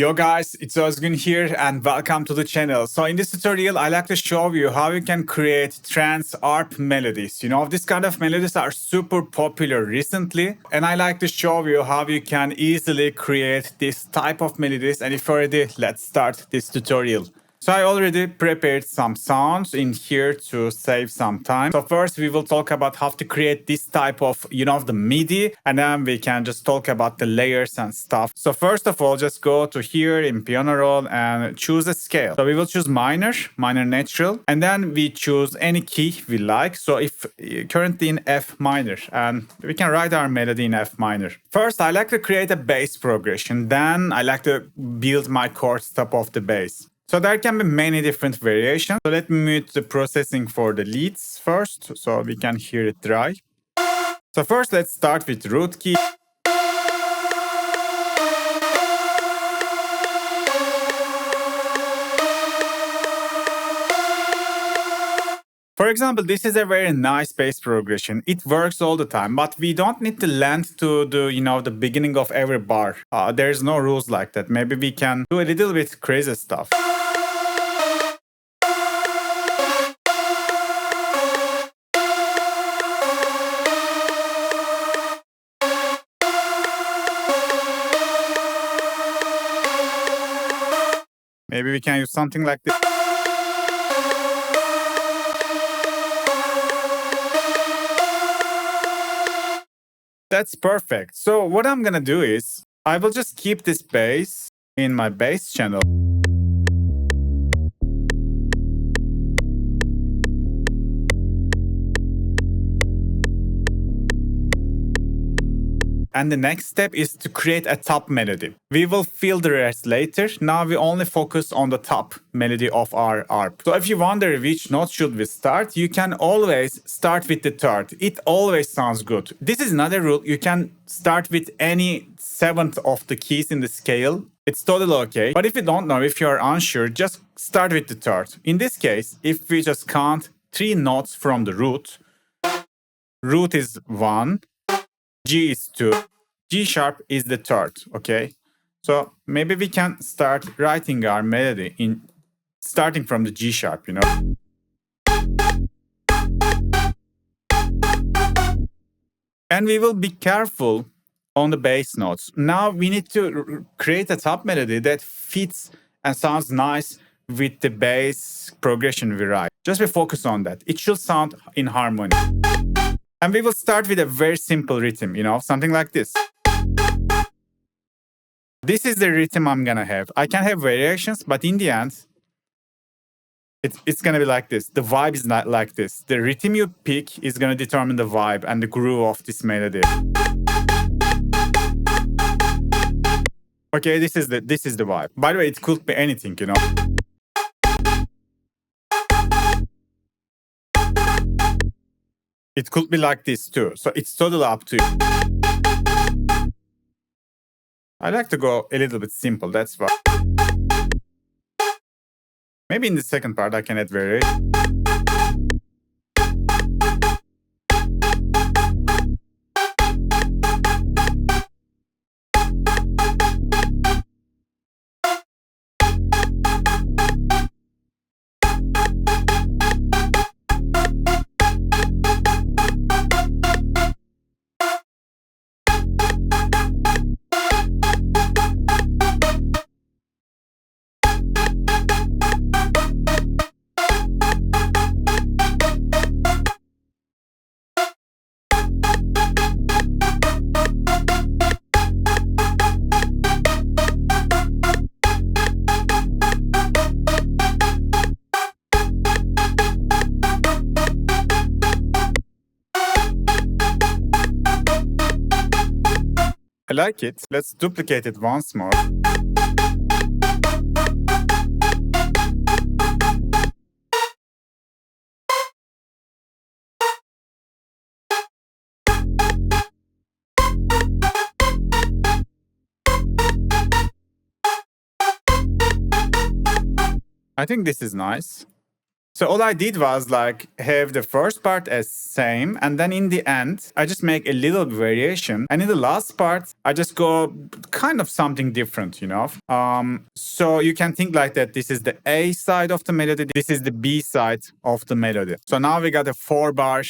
Yo guys, it's Ozgun here and welcome to the channel. So in this tutorial, I like to show you how you can create trance arp melodies. You know, this kind of melodies are super popular recently, and I like to show you how you can easily create this type of melodies. And if you're ready, let's start this tutorial. So I already prepared some sounds in here to save some time. So first we will talk about how to create this type of, the MIDI, and then we can just talk about the layers and stuff. So first of all, just go to here in piano roll and choose a scale. So we will choose minor natural, and then we choose any key we like. So if currently in F minor, and we can write our melody in F minor. First, I like to create a bass progression. Then I like to build my chords top of the bass. So there can be many different variations. So let me mute the processing for the leads first, so we can hear it dry. So first let's start with root key. For example, this is a very nice bass progression. It works all the time, but we don't need to land to the beginning of every bar. There's no rules like that. Maybe we can do a little bit crazy stuff. Maybe we can use something like this. That's perfect. So what I'm gonna do is, I will just keep this bass in my bass channel. And the next step is to create a top melody. We will fill the rest later. Now we only focus on the top melody of our arp. So if you wonder which note should we start, you can always start with the third. It always sounds good. This is another rule. You can start with any seventh of the keys in the scale. It's totally okay. But if you don't know, if you're unsure, just start with the third. In this case, if we just count 3 notes from the root, root is 1, G is 2, G sharp is the third, okay? So maybe we can start writing our melody starting from the G sharp, And we will be careful on the bass notes. Now we need to create a top melody that fits and sounds nice with the bass progression we write. Just be focused on that. It should sound in harmony. And we will start with a very simple rhythm, something like this. This is the rhythm I'm gonna have. I can have variations, but in the end, it's gonna be like this. The vibe is not like this. The rhythm you pick is gonna determine the vibe and the groove of this melody. Okay, this is the vibe. By the way, it could be anything, It could be like this too. So it's totally up to you. I like to go a little bit simple, that's why. Maybe in the second part I can add variation. I like it. Let's duplicate it once more. I think this is nice. So all I did was like have the first part as same, and then in the end, I just make a little variation. And in the last part, I just go kind of something different, So you can think like that. This is the A side of the melody. This is the B side of the melody. So now we got a 4-bar,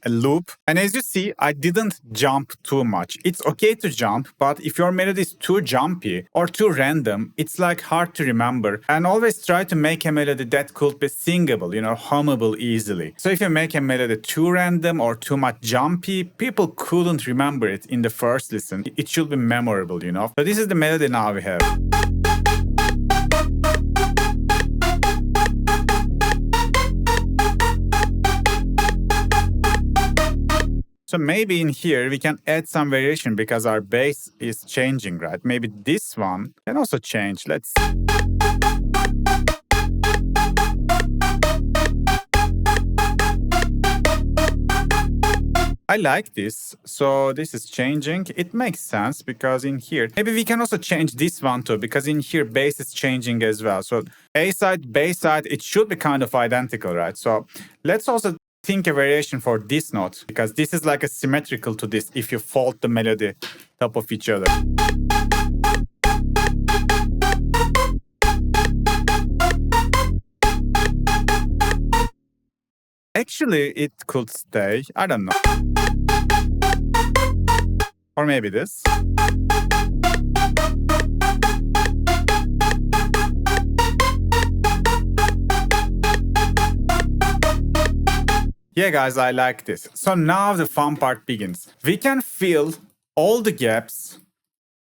a loop. And as you see, I didn't jump too much. It's okay to jump, but if your melody is too jumpy or too random, it's like hard to remember. And always try to make a melody that could be singable, hummable easily. So if you make a melody too random or too much jumpy, people couldn't remember it in the first listen. It should be memorable, So this is the melody now we have. So maybe in here we can add some variation because our bass is changing, right? Maybe this one can also change. Let's see. I like this. So this is changing. It makes sense because in here, maybe we can also change this one too, because in here bass is changing as well. So A side, bass side, it should be kind of identical, right? So let's also think a variation for this note, because this is like a symmetrical to this if you fold the melody top of each other. Actually, it could stay. I don't know. Or maybe this. Yeah, guys, I like this. So now the fun part begins. We can fill all the gaps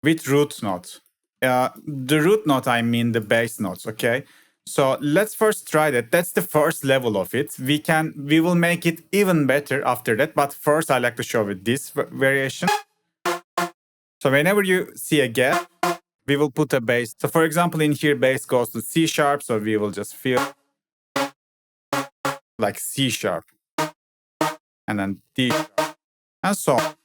with root note. The root note, I mean the bass notes, okay? So let's first try that. That's the first level of it. We will make it even better after that. But first, I like to show you this variation. So whenever you see a gap, we will put a bass. So for example, in here, bass goes to C sharp. So we will just feel like C sharp. And then D sharp. And so on.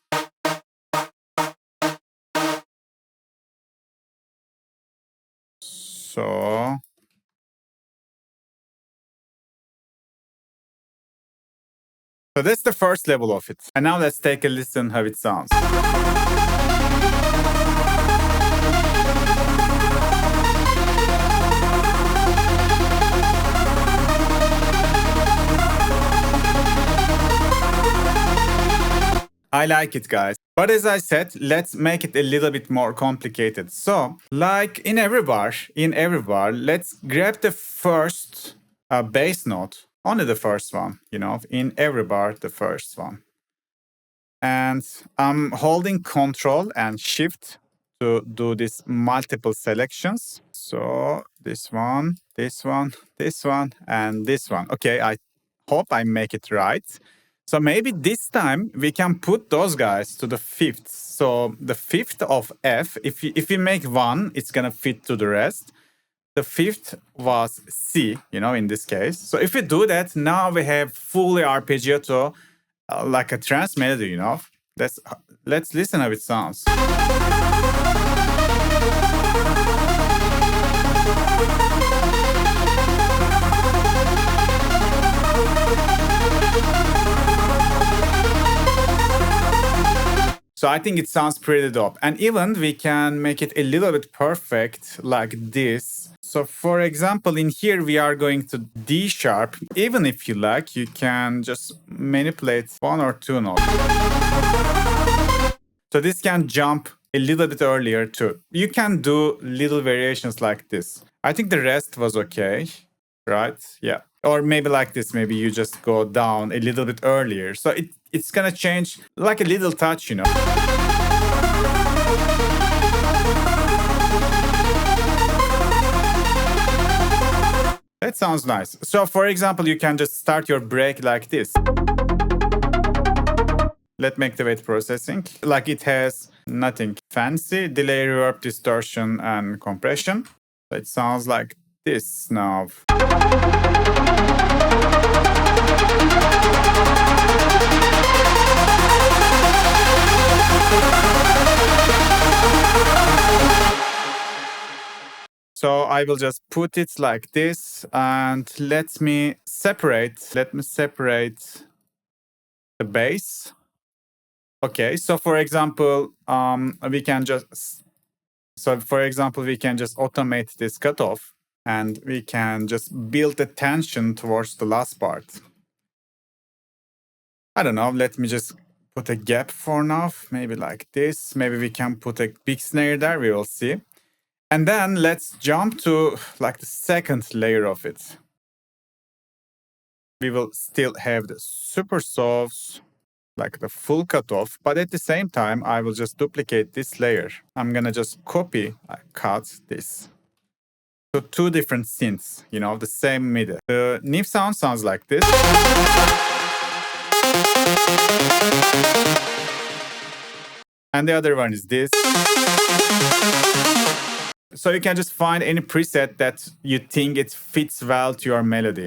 So that's the first level of it. And now let's take a listen how it sounds. I like it, guys. But as I said, let's make it a little bit more complicated. So, like in every bar, let's grab the first bass note. Only the first one, in every bar, the first one. And I'm holding Control and Shift to do these multiple selections. So this one, this one, this one, and this one. Okay, I hope I make it right. So maybe this time we can put those guys to the fifth. So the fifth of F, if we make one, it's going to fit to the rest. The fifth was C, in this case. So if we do that, now we have fully arpeggiato, like a trance melody, Let's listen how it sounds. So I think it sounds pretty dope. And even we can make it a little bit perfect like this. So for example, in here, we are going to D sharp. Even if you like, you can just manipulate one or two notes. So this can jump a little bit earlier too. You can do little variations like this. I think the rest was okay, right? Yeah. Or maybe like this, maybe you just go down a little bit earlier. So it's gonna change like a little touch, That sounds nice. So for example, you can just start your break like this. Let's make the wave processing. Like it has nothing fancy. Delay, reverb, distortion, and compression. So it sounds like this now. So I will just put it like this, and let me separate the bass. Okay, so for example, we can just automate this cutoff, and we can just build the tension towards the last part. I don't know, let me just put a gap for now, maybe like this. Maybe we can put a big snare there, we will see. And then let's jump to like the second layer of it. We will still have the super soft, like the full cutoff, but at the same time, I will just duplicate this layer. I'm gonna just cut this to two different synths, you know, the same MIDI. The new sound sounds like this. And the other one is this. So you can just find any preset that you think it fits well to your melody.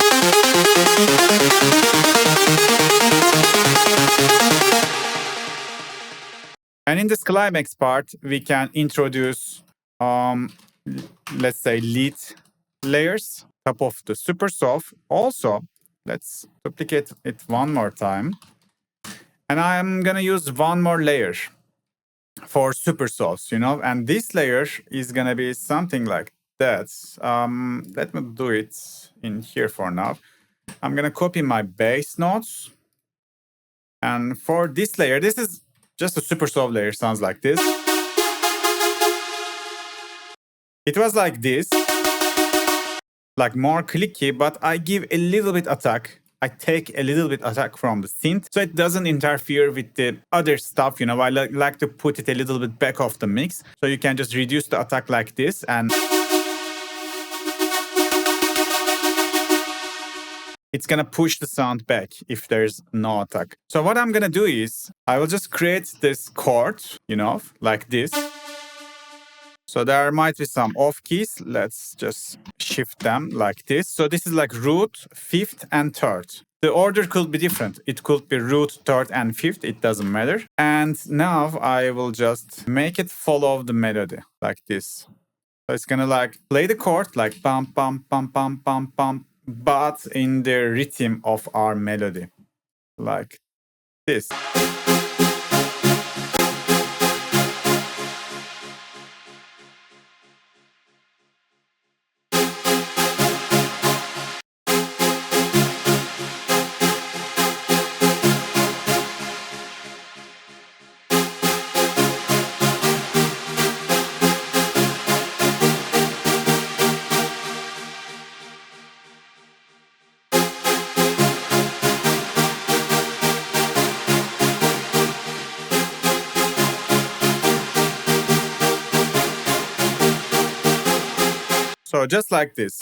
And in this climax part, we can introduce, let's say, lead layers, top of the super soft. Also, let's duplicate it one more time. And I'm gonna use one more layer for super softs, you know, and this layer is gonna be something like that. Let me do it in here for now. I'm gonna copy my bass notes, and for this layer, this is just a super soft layer, sounds like this. It was like this, like more clicky, but I give a little bit attack. I take a little bit attack from the synth, so it doesn't interfere with the other stuff, you know. I like to put it a little bit back of the mix, so you can just reduce the attack like this, and it's gonna push the sound back if there's no attack. So what I'm gonna do is, I will just create this chord, you know, like this. So there might be some off keys. Let's just shift them like this. So this is like root, fifth, and third. The order could be different. It could be root, third, and fifth. It doesn't matter. And now I will just make it follow the melody like this. So it's gonna like play the chord like bum, bum, bum, bum, bum, bum, but in the rhythm of our melody, like this. So just like this.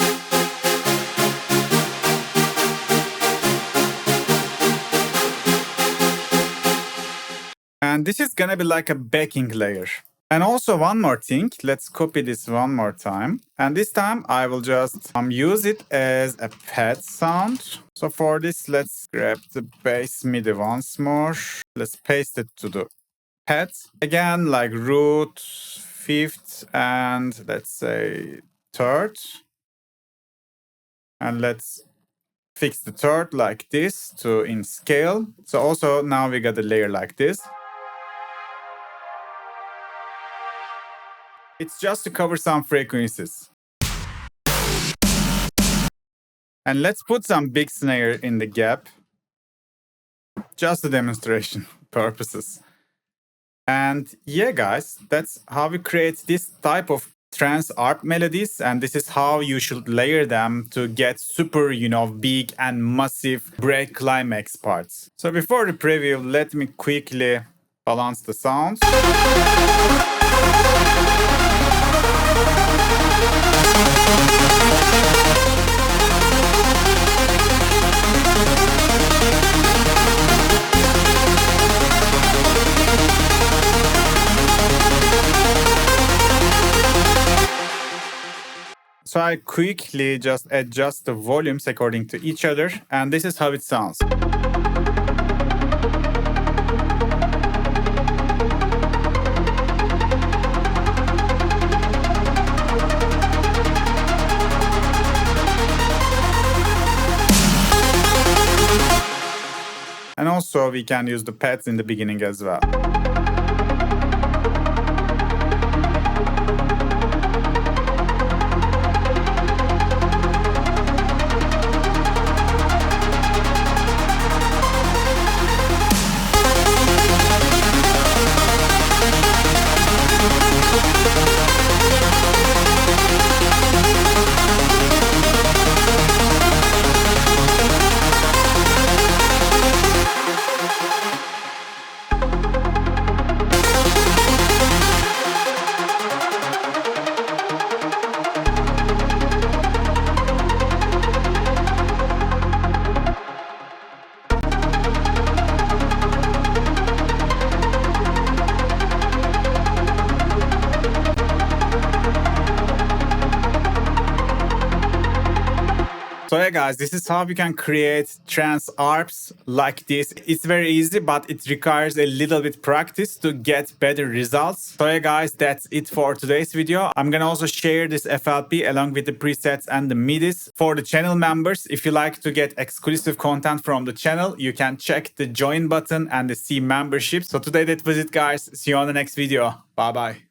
And this is gonna be like a backing layer. And also one more thing, let's copy this one more time. And this time I will just use it as a pad sound. So for this, let's grab the bass MIDI once more. Let's paste it to the pad. Again, like root, fifth, and let's say third. And let's fix the third like this to in scale. So also now we got a layer like this. It's just to cover some frequencies. And let's put some big snare in the gap. Just for demonstration purposes. And yeah, guys, that's how we create this type of trance arp melodies, and this is how you should layer them to get super, you know, big and massive break climax parts. So before the preview, let me quickly balance the sounds. So I quickly just adjust the volumes according to each other, and this is how it sounds. so we can use the pads in the beginning as well. So yeah guys, this is how you can create trance arps like this. It's very easy, but it requires a little bit practice to get better results. So yeah guys, that's it for today's video. I'm gonna also share this FLP along with the presets and the MIDIs for the channel members. If you like to get exclusive content from the channel, you can check the join button and the see membership. So today that was it guys. See you on the next video. Bye bye.